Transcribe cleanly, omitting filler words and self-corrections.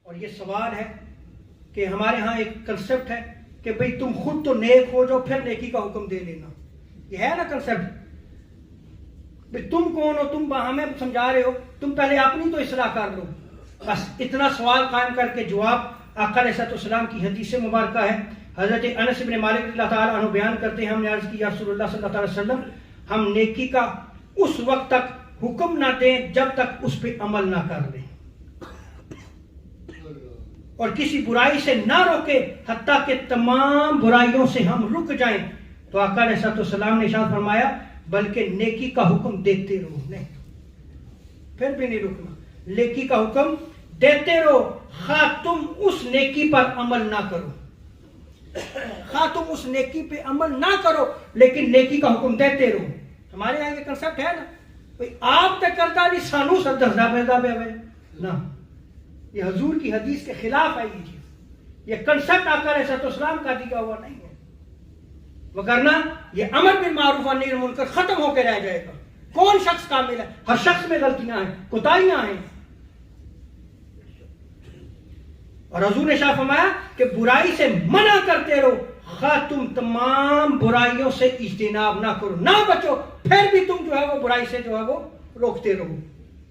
اور یہ سوال ہے کہ ہمارے ہاں ایک کنسپٹ ہے کہ بھئی تم خود تو نیک ہو جاؤ پھر نیکی کا حکم دے لینا. یہ ہے نا کنسپٹ. بھئی تم کون ہو, تم ہمیں سمجھا رہے ہو, تم پہلے اپنی تو اصلاح کر لو. بس اتنا سوال قائم کر کے جواب آقا علیہ السلام کی حدیث مبارکہ ہے. حضرت انس بن مالک رضی اللہ تعالیٰ عنہ بیان کرتے ہیں, ہم نے عرض کی یا رسول اللہ صلی اللہ علیہ وسلم, ہم نیکی کا اس وقت تک حکم نہ دیں جب تک اس پہ عمل نہ کر لیں, اور کسی برائی سے نہ روکے حتیٰ کہ تمام برائیوں سے ہم رک جائیں. تو آقا علیہ السلام نے ارشاد فرمایا بلکہ نیکی کا حکم دیتے رہو. نہیں, پھر بھی نہیں رکنا, نیکی کا حکم دیتے رہو, خواہ تم اس نیکی پر عمل نہ کرو, خواہ تم اس نیکی پہ عمل نہ کرو لیکن نیکی کا حکم دیتے رہو. ہمارے یہاں یہ کنسپٹ ہے نا, آپ تے کرتا نہیں سانو سر دردہ پیدا پہ ہوئے نا, یہ حضور کی حدیث کے خلاف ہے. یہ چیز, یہ کنسپٹ آقا علیہ السلام کا دیا ہوا نہیں ہے, وگرنہ یہ امر بالمعروف و نہی عن المنکر ختم ہو کے رہ جائے گا. کون شخص کامل ہے؟ ہر شخص میں غلطیاں ہیں, کوتاہیاں ہیں. اور حضور نے شاہ فرمایا کہ برائی سے منع کرتے رہو, خواہ تم تمام برائیوں سے اجتناب نہ کرو, نہ بچو, پھر بھی تم جو ہے وہ برائی سے جو ہے وہ روکتے رہو.